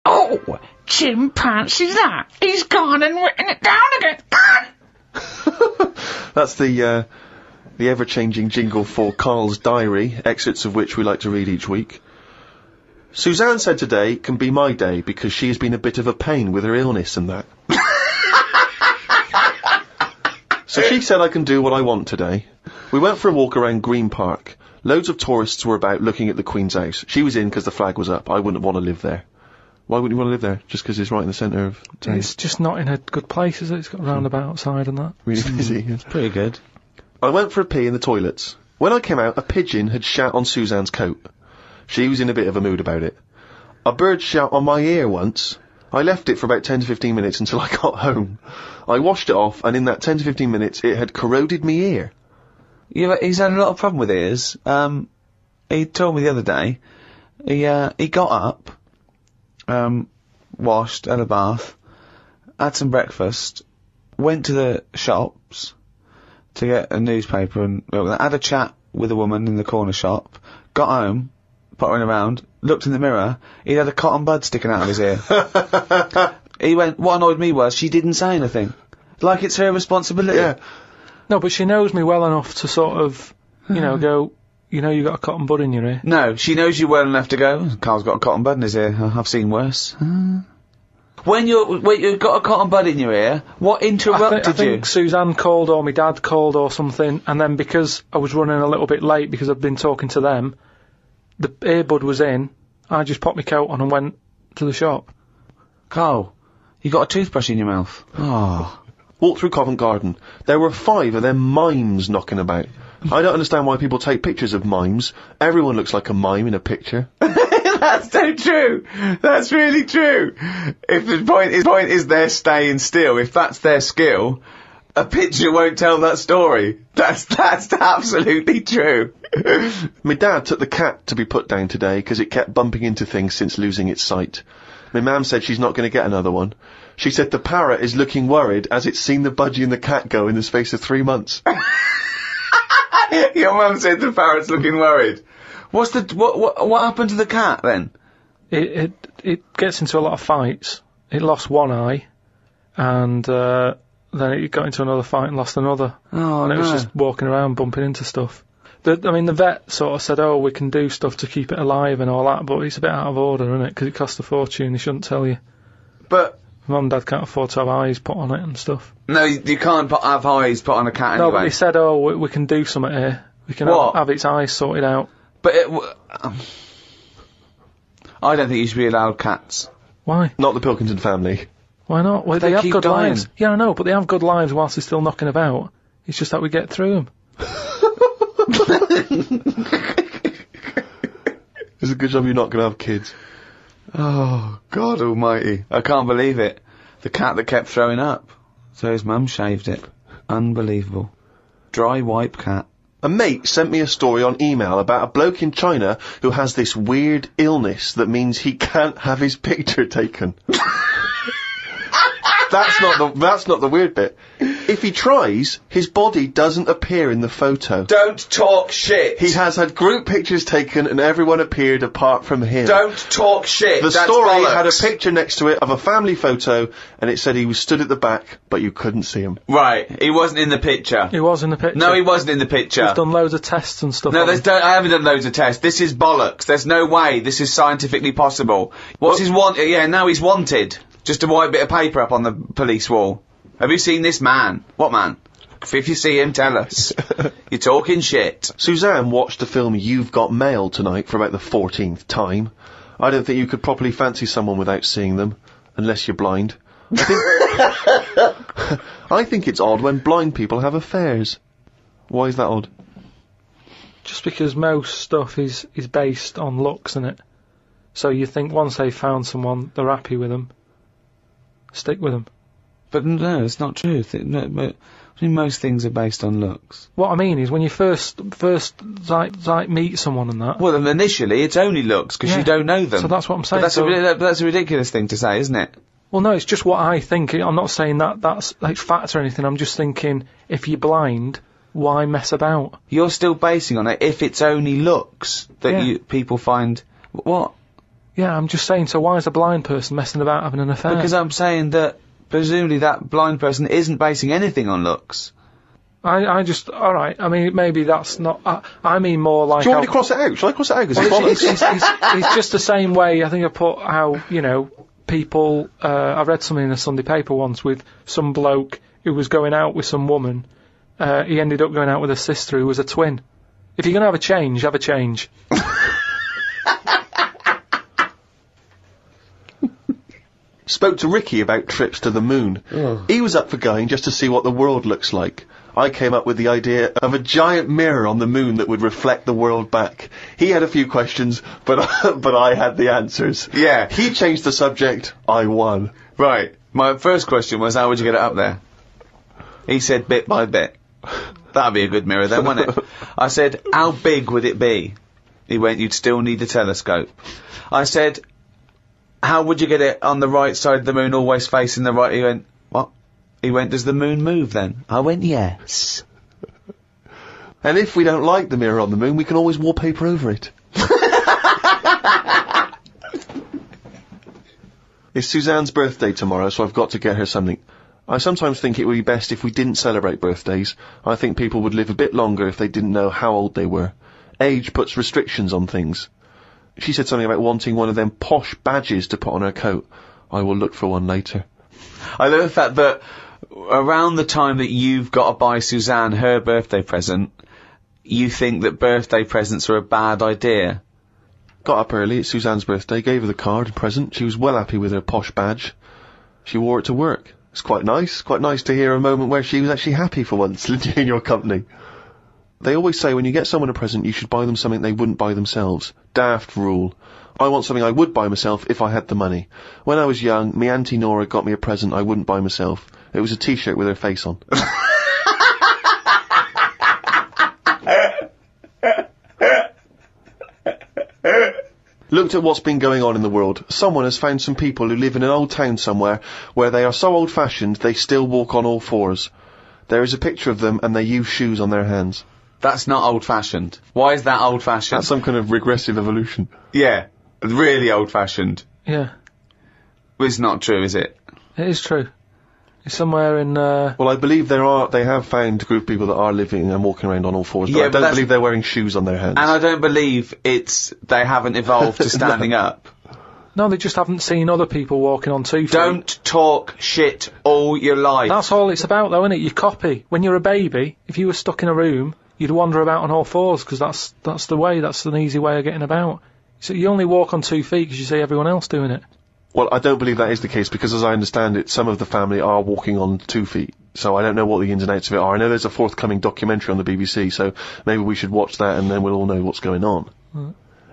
Oh, chimpanzee's that? He's gone and written it down again. That's the ever-changing jingle for Karl's diary, excerpts of which we like to read each week. Suzanne said today can be my day because she has been a bit of a pain with her illness and that. So she said I can do what I want today. We went for a walk around Green Park. Loads of tourists were about looking at the Queen's house. She was in because the flag was up. I wouldn't want to live there. Why wouldn't you want to live there? Just because it's right in the centre of town? It's just not in a good place, is it? It's got a roundabout outside and that. Really busy. It's pretty good. I went for a pee in the toilets. When I came out, a pigeon had shat on Suzanne's coat. She was in a bit of a mood about it. A bird shat on my ear once. I left it for about 10 to 15 minutes until I got home. I washed it off, and in that 10 to 15 minutes, it had corroded me ear. Yeah, he's had a lot of problem with ears. He told me the other day, he got up, washed, had a bath, had some breakfast, went to the shops to get a newspaper and had a chat with a woman in the corner shop, got home, pottering around, looked in the mirror, he had a cotton bud sticking out of his ear. He went, what annoyed me was she didn't say anything. Like it's her responsibility. Yeah. No, but she knows me well enough to sort of, go, you got a cotton bud in your ear. No, she knows you well enough to go, Carl's got a cotton bud in his ear, I've seen worse. When you've got a cotton bud in your ear, what interrupted I think Suzanne called or my dad called or something, and then because I was running a little bit late because I'd been talking to them, the earbud was in, I just popped my coat on and went to the shop. Carl, you got a toothbrush in your mouth. Oh. Walked through Covent Garden. There were 5 of them mimes knocking about. I don't understand why people take pictures of mimes. Everyone looks like a mime in a picture. That's so true. That's really true. If the point is they're staying still, if that's their skill, a picture won't tell that story. That's absolutely true. My dad took the cat to be put down today because it kept bumping into things since losing its sight. My mum said she's not going to get another one. She said the parrot is looking worried as it's seen the budgie and the cat go in the space of 3 months. Your mum said the parrot's looking worried. What happened to the cat then? It gets into a lot of fights. It lost one eye, and then it got into another fight and lost another. Oh, and it was just walking around bumping into stuff. The vet sort of said, oh, we can do stuff to keep it alive and all that, but it's a bit out of order, isn't it? Because it costs a fortune, they shouldn't tell you. But Mum and Dad can't afford to have eyes put on it and stuff. No, you can't have eyes put on a cat anyway. No, but they said, oh, we can do something here. We can have its eyes sorted out. But I don't think you should be allowed cats. Why? Not the Pilkington family. Why not? Well, they have good lives. Yeah, I know, but they have good lives whilst they're still knocking about. It's just that we get through them. It's a good job you're not going to have kids. Oh, God almighty. I can't believe it. The cat that kept throwing up. So his mum shaved it. Unbelievable. Dry wipe cat. A mate sent me a story on email about a bloke in China who has this weird illness that means he can't have his picture taken. That's not the weird bit. If he tries, his body doesn't appear in the photo. Don't talk shit. He has had group pictures taken and everyone appeared apart from him. Don't talk shit. The story had a picture next to it of a family photo and it said he was stood at the back, but you couldn't see him. Right. He wasn't in the picture. He was in the picture. No, he wasn't in the picture. He's done loads of tests and stuff. No, I haven't done loads of tests. This is bollocks. There's no way this is scientifically possible. What's his Yeah, now he's wanted. Just a white bit of paper up on the police wall. Have you seen this man? What man? If you see him, tell us. You're talking shit. Suzanne watched the film You've Got Mail tonight for about the 14th time. I don't think you could properly fancy someone without seeing them, unless you're blind. I think it's odd when blind people have affairs. Why is that odd? Just because most stuff is based on looks, isn't it? So you think once they've found someone, they're happy with them. Stick with them. But no, it's not true. Most things are based on looks. What I mean is when you first meet someone and that. Well, initially it's only looks because you don't know them. So that's what I'm saying. But that's a ridiculous thing to say, isn't it? Well, no, it's just what I think. I'm not saying that's like fact or anything. I'm just thinking if you're blind, why mess about? You're still basing on it if it's only looks that people find. What? Yeah, I'm just saying, so why is a blind person messing about having an affair? Because I'm saying that presumably that blind person isn't basing anything on looks. Alright, I mean, maybe that's not, I mean more like... Do you want me to cross it out? Shall I cross it out? Because it's just the same way, I think I put how, you know, people, I read something in a Sunday paper once with some bloke who was going out with some woman, he ended up going out with a sister who was a twin. If you're going to have a change, have a change. Spoke to Ricky about trips to the moon. He was up for going just to see what the world looks like. I came up with the idea of a giant mirror on the moon that would reflect the world back. He had a few questions, but I had the answers. Yeah. He changed the subject, I won. Right. My first question was, how would you get it up there? He said bit by bit. That'd be a good mirror then, wouldn't it? I said, how big would it be? He went, you'd still need a telescope. I said, how would you get it on the right side of the moon, always facing the right? He went, what? He went, does the moon move then? I went, yes. And if we don't like the mirror on the moon, we can always wallpaper over it. It's Suzanne's birthday tomorrow, so I've got to get her something. I sometimes think it would be best if we didn't celebrate birthdays. I think people would live a bit longer if they didn't know how old they were. Age puts restrictions on things. She said something about wanting one of them posh badges to put on her coat. I will look for one later. I love the fact that around the time that you've got to buy Suzanne her birthday present, you think that birthday presents are a bad idea. Got up early, it's Suzanne's birthday, gave her the card and present. She was well happy with her posh badge. She wore it to work. It's quite nice to hear a moment where she was actually happy for once in your company. They always say when you get someone a present, you should buy them something they wouldn't buy themselves. Daft rule. I want something I would buy myself if I had the money. When I was young, me Auntie Nora got me a present I wouldn't buy myself. It was a t-shirt with her face on. Looked at what's been going on in the world. Someone has found some people who live in an old town somewhere where they are so old-fashioned they still walk on all fours. There is a picture of them and they use shoes on their hands. That's not old-fashioned. Why is that old-fashioned? That's some kind of regressive evolution. Yeah, really old-fashioned. Yeah. Well, it's not true, is it? It is true. It's somewhere in, Well, I believe they have found a group of people that are living and walking around on all fours, but Yeah, I don't believe they're wearing shoes on their hands. And I don't believe they haven't evolved to standing up. No, they just haven't seen other people walking on 2 feet. Don't talk shit all your life. That's all it's about, though, isn't it? You copy. When you're a baby, if you were stuck in a room, you'd wander about on all fours, because that's the way, that's an easy way of getting about. So you only walk on 2 feet because you see everyone else doing it. Well, I don't believe that is the case, because as I understand it, some of the family are walking on 2 feet. So I don't know what the ins and outs of it are. I know there's a forthcoming documentary on the BBC, so maybe we should watch that and then we'll all know what's going on.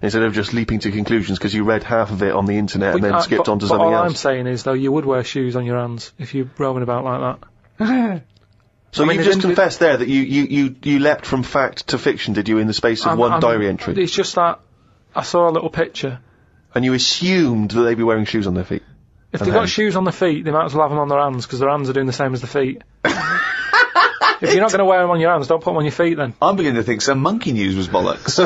Instead of just leaping to conclusions because you read half of it on the internet and then skipped on to something all else. I'm saying is, though, you would wear shoes on your hands if you're roaming about like that. So you just confessed there that you leapt from fact to fiction, did you, in the space of one diary entry? It's just that I saw a little picture. And you assumed that they'd be wearing shoes on their feet? If they've got shoes on their feet, they might as well have them on their hands, because their hands are doing the same as the feet. If you're not going to wear them on your hands, don't put them on your feet then. I'm beginning to think some monkey news was bollocks.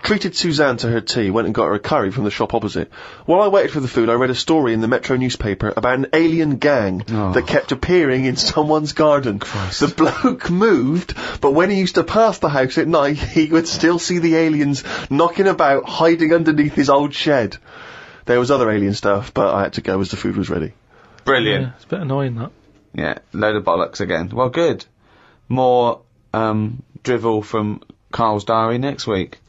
Treated Suzanne to her tea, went and got her a curry from the shop opposite. While I waited for the food, I read a story in the Metro newspaper about an alien gang that kept appearing in someone's garden. Christ. The bloke moved, but when he used to pass the house at night, he would still see the aliens knocking about, hiding underneath his old shed. There was other alien stuff, but I had to go as the food was ready. Brilliant. Yeah, it's a bit annoying, that. Yeah, load of bollocks again. Well, good. More drivel from Karl's diary next week.